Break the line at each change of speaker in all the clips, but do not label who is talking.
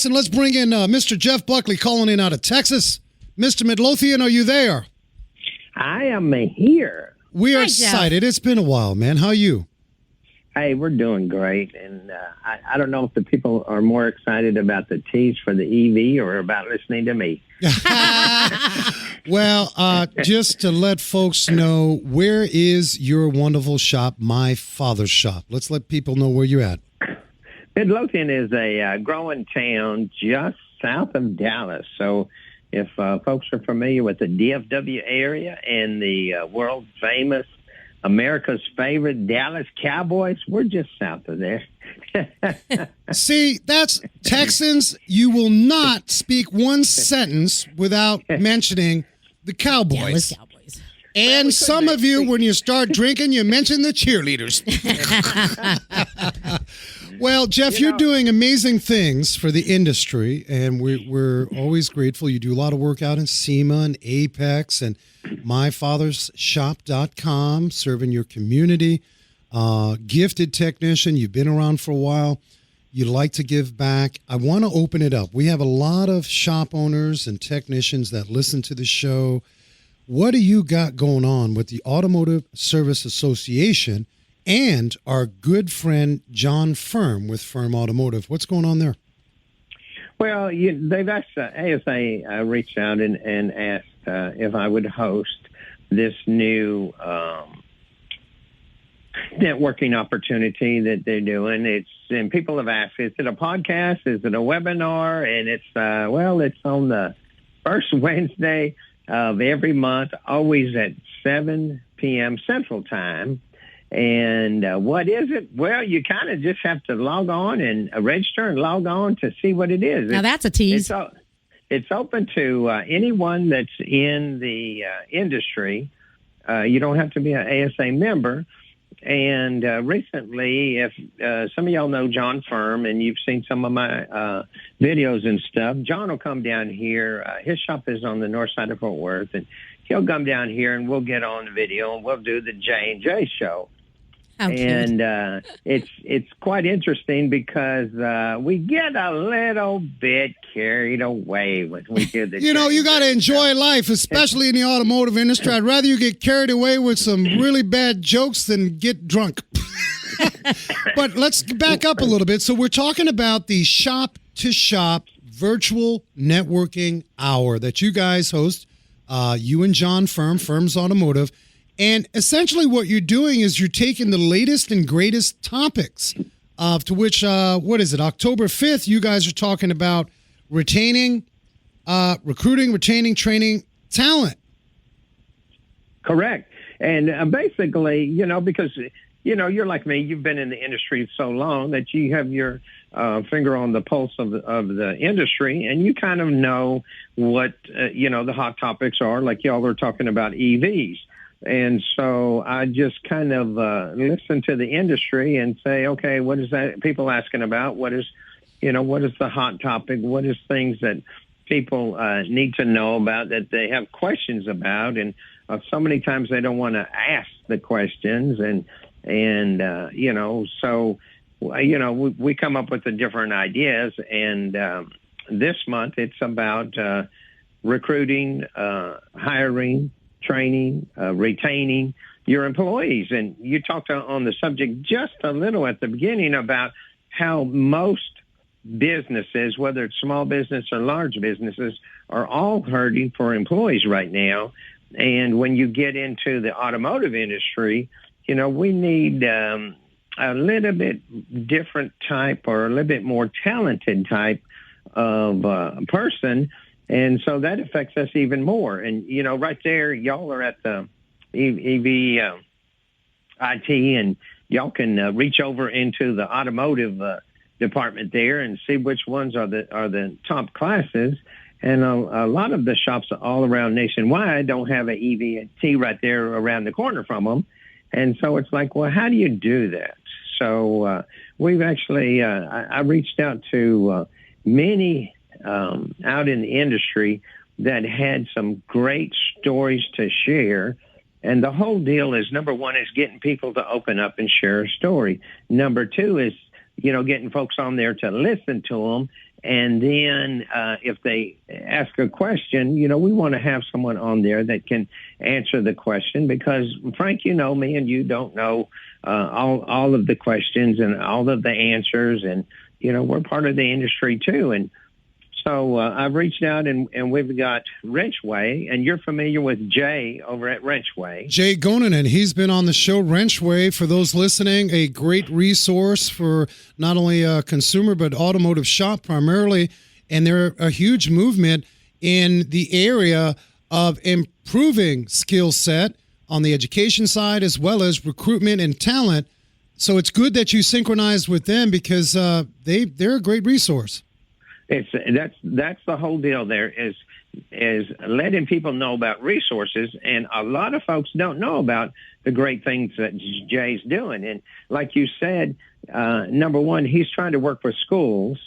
And let's bring in Mr. Jeff Buckley calling in out of Texas. Mr. Midlothian, are you there?
I am here.
We are excited. It's been a while, man. How are you?
Hey, we're doing great. And I don't know if the people are more excited about the teas for the EV or about listening to me.
Well, just to let folks know, where is your wonderful shop, MyFathersShop? Let's let people know where you're at.
Midlothian is a growing town just south of Dallas. So if folks are familiar with the DFW area and the world-famous America's favorite Dallas Cowboys, we're just south of there.
See, that's Texans. You will not speak one sentence without mentioning the Cowboys.
Dallas Cowboys.
And some of you, when you start drinking, you mention the cheerleaders. Well, Jeff, you're doing amazing things for the industry, and we're always grateful. You do a lot of work out in SEMA and Apex and MyFathersShop.com, serving your community. Gifted technician. You've been around for a while. You like to give back. I want to open it up. We have a lot of shop owners and technicians that listen to the show. What do you got going on with the Automotive Service Association and our good friend John Firm with Firm Automotive? What's going on there?
Well, they've asked, ASA reached out and asked if I would host this new networking opportunity that they're doing. And people have asked, is it a podcast? Is it a webinar? And it's on the first Wednesday of every month, always at 7 p.m. Central Time. And what is it? Well, you kind of just have to log on and register and log on to see what it is.
Now, that's a tease.
It's open to anyone that's in the industry. You don't have to be an ASA member. And recently, if some of y'all know John Firm and you've seen some of my videos and stuff, John will come down here. His shop is on the north side of Fort Worth, and he'll come down here and we'll get on the video and we'll do the J&J show. And it's quite interesting because we get a little bit carried away when we do the
you got to enjoy life, especially in the automotive industry. I'd rather you get carried away with some really bad jokes than get drunk. But let's back up a little bit. So we're talking about the shop-to-shop virtual networking hour that you guys host, you and John Firm's Automotive. And essentially what you're doing is you're taking the latest and greatest topics to which, October 5th, you guys are talking about recruiting, retaining, training talent.
Correct. And basically, because, you're like me, you've been in the industry so long that you have your finger on the pulse of the industry, and you kind of know what, the hot topics are, like y'all are talking about EVs. And so I just kind of listen to the industry and say, okay, what is that people asking about? What is the hot topic? What is things that people need to know about that they have questions about? And so many times they don't want to ask the questions. So we come up with the different ideas. And this month it's about recruiting, hiring, training, retaining your employees. And you talked on the subject just a little at the beginning about how most businesses, whether it's small business or large businesses, are all hurting for employees right now. And when you get into the automotive industry, we need a little bit different type or a little bit more talented type of person. And so that affects us even more. And, right there, y'all are at the EV IT, and y'all can reach over into the automotive department there and see which ones are the top classes. And a lot of the shops all around nationwide don't have an EV right there around the corner from them. And so it's like, well, how do you do that? So we've actually, I reached out to many out in the industry that had some great stories to share. And the whole deal is, number one, is getting people to open up and share a story. Number two is, getting folks on there to listen to them. And then if they ask a question, we want to have someone on there that can answer the question because, Frank, me and you don't know all of the questions and all of the answers. And, we're part of the industry, too. And so I've reached out and we've got Richway, and you're familiar with Jay over at Richway.
Jay Gonanen, he's been on the show. Richway, for those listening, a great resource for not only a consumer but automotive shop primarily, and they're a huge movement in the area of improving skill set on the education side as well as recruitment and talent. So it's good that you synchronized with them because they're a great resource.
That's the whole deal. There is letting people know about resources, and a lot of folks don't know about the great things that Jay's doing. And like you said, number one, he's trying to work with schools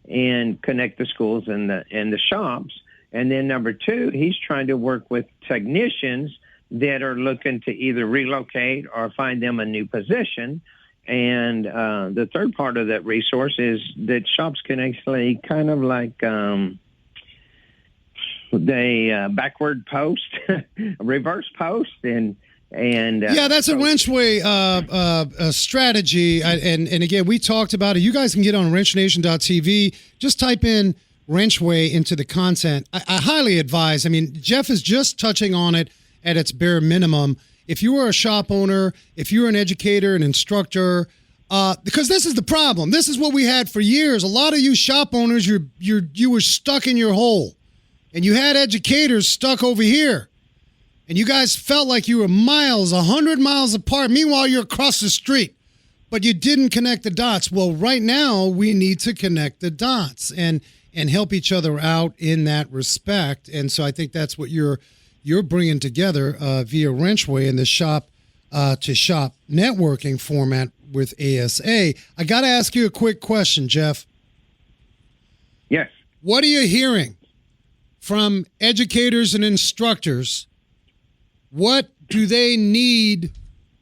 and connect the schools and the shops, and then number two, he's trying to work with technicians that are looking to either relocate or find them a new position. And the third part of that resource is that shops can actually kind of like they backward post, reverse post, and
yeah, that's a Wrenchway strategy. And again, we talked about it. You guys can get on WrenchNation.tv. Just type in Wrenchway into the content. I highly advise. I mean, Jeff is just touching on it at its bare minimum. If you are a shop owner, if you're an educator, an instructor, because this is the problem. This is what we had for years. A lot of you shop owners, you were stuck in your hole, and you had educators stuck over here, and you guys felt like you were 100 miles apart. Meanwhile, you're across the street, but you didn't connect the dots. Well, right now we need to connect the dots and help each other out in that respect. And so I think that's what you're bringing together via Wrenchway in the shop-to-shop networking format with ASA. I got to ask you a quick question, Jeff.
Yes.
What are you hearing from educators and instructors? What do they need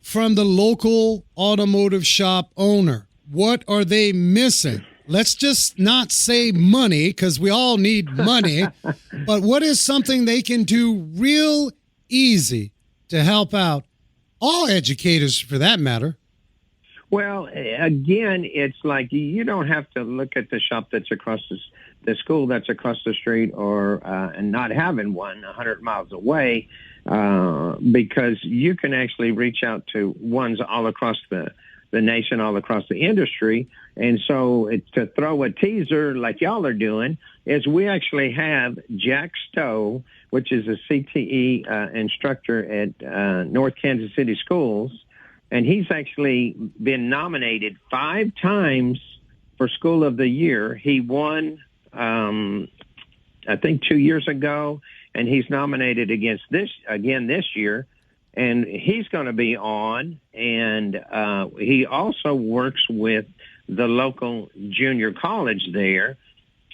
from the local automotive shop owner? What are they missing? Let's just not say money because we all need money, but what is something they can do real easy to help out all educators for that matter?
Well, again, it's like you don't have to look at the shop that's across the school that's across the street or and not having one 100 miles away because you can actually reach out to ones all across the nation, all across the industry. And so to throw a teaser like y'all are doing is we actually have Jack Stowe, which is a CTE instructor at North Kansas City Schools. And he's actually been nominated 5 times for School of the Year. He won, I think 2 years ago, and he's nominated this year. And he's going to be on, and he also works with the local junior college there.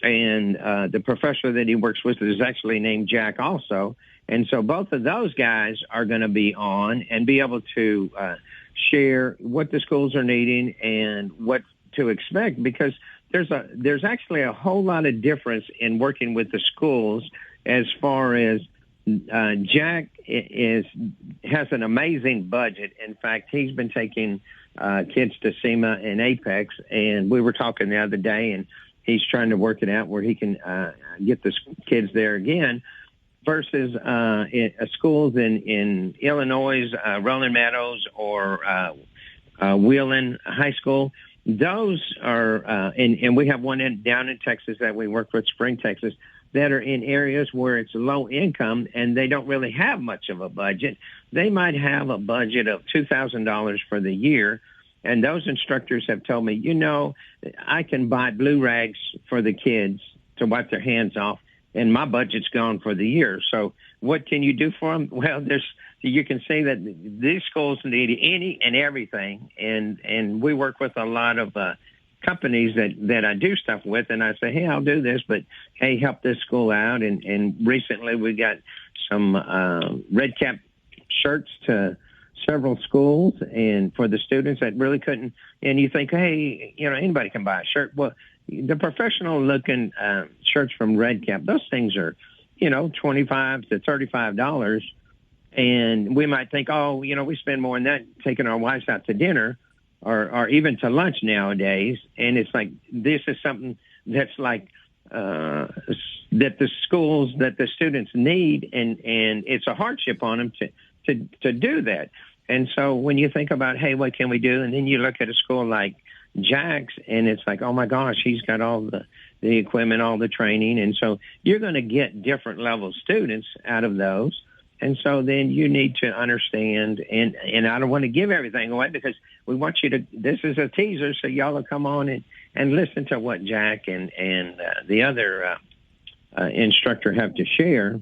And the professor that he works with is actually named Jack also. And so both of those guys are going to be on and be able to share what the schools are needing and what to expect, because there's actually a whole lot of difference in working with the schools as far as Jack has an amazing budget. In fact, he's been taking kids to SEMA and Apex, and we were talking the other day, and he's trying to work it out where he can get the kids there again versus schools in Illinois, Rolling Meadows, or Wheeling High School. Those are, and we have one down in Texas that we work with, Spring, Texas, that are in areas where it's low income and they don't really have much of a budget. They might have a budget of $2,000 for the year. And those instructors have told me, I can buy blue rags for the kids to wipe their hands off, and my budget's gone for the year. So what can you do for them? Well, you can see that these schools need any and everything. And we work with a lot of companies that I do stuff with, and I say, hey, I'll do this, but hey, help this school out. And recently we got some red cap shirts to several schools and for the students that really couldn't. And you think, hey, anybody can buy a shirt. Well, the professional looking shirts from Red Cap, those things are, $25 to $35. And we might think, oh, we spend more than that taking our wives out to dinner or even to lunch nowadays. And it's like, this is something that's like, that the schools, that the students need. And it's a hardship on them to do that. And so when you think about, hey, what can we do? And then you look at a school like Jack's and it's like, oh my gosh, he's got all the equipment, all the training. And so you're going to get different level students out of those. And so then you need to understand, and I don't want to give everything away because we want you to, this is a teaser, so y'all will come on and listen to what Jack and the other instructor have to share.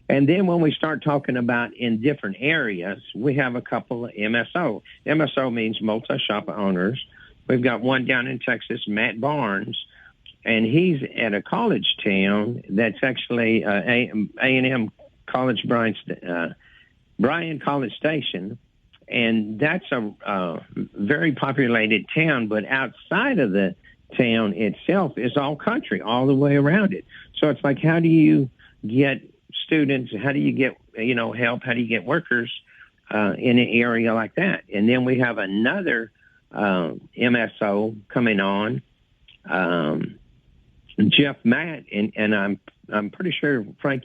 And then when we start talking about in different areas, we have a couple of MSO. MSO means multi-shop owners. We've got one down in Texas, Matt Barnes, and he's at a college town that's actually A&M College Bryan College Station, and that's a very populated town, but outside of the town itself is all country, all the way around it. So it's like, how do you get students, how do you get, help, how do you get workers in an area like that? And then we have another MSO coming on, Jeff Matt, and I'm pretty sure, Frank,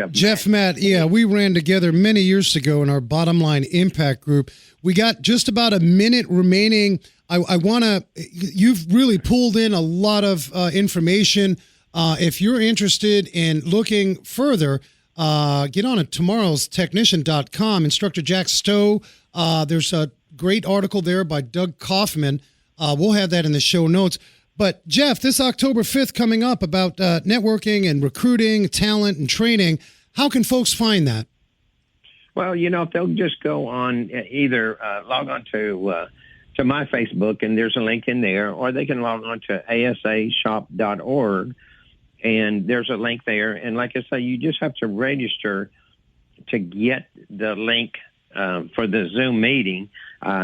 Jeff
Matt, yeah, we ran together many years ago in our Bottom Line Impact Group. We got just about a minute remaining. I want to, you've really pulled in a lot of information. If you're interested in looking further, get on at tomorrowstechnician.com. Instructor Jack Stowe, there's a great article there by Doug Kaufman. We'll have that in the show notes. But, Jeff, this October 5th coming up about networking and recruiting, talent and training, how can folks find that?
Well, if they'll just go on either log on to my Facebook, and there's a link in there, or they can log on to asashop.org, and there's a link there. And like I say, you just have to register to get the link for the Zoom meeting.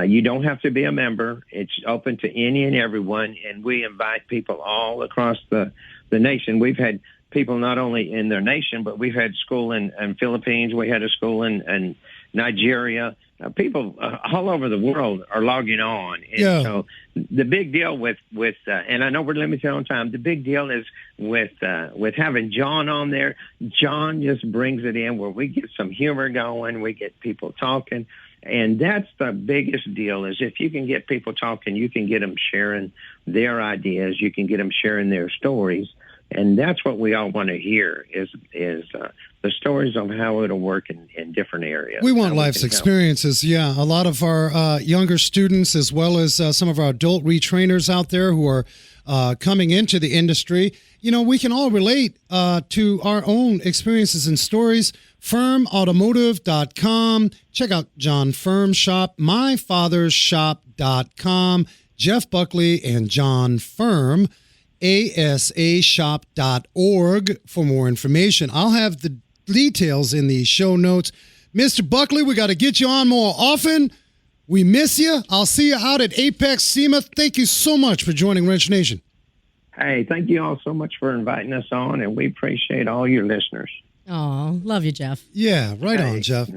You don't have to be a member. It's open to any and everyone, and we invite people all across the nation. We've had people not only in their nation, but we've had school in Philippines. We had a school in Nigeria. People all over the world are logging on. And so the big deal with and I know we're limited on time, the big deal is with having John on there. John just brings it in where we get some humor going. We get people talking. And that's the biggest deal is if you can get people talking, you can get them sharing their ideas. You can get them sharing their stories. And that's what we all want to hear is the stories of how it'll work in different areas.
We want life's experiences. Yeah. A lot of our younger students, as well as some of our adult retrainers out there who are coming into the industry, we can all relate to our own experiences and stories. FirmAutomotive.com. Check out John Firm Shop, MyFathersShop.com, Jeff Buckley and John Firm, ASAShop.org for more information. I'll have the details in the show notes. Mr. Buckley, we got to get you on more often. We miss you. I'll see you out at Apex SEMA. Thank you so much for joining Wrench Nation.
Hey, thank you all so much for inviting us on, and we appreciate all your listeners.
Oh, love you, Jeff.
Yeah, right on, Jeff.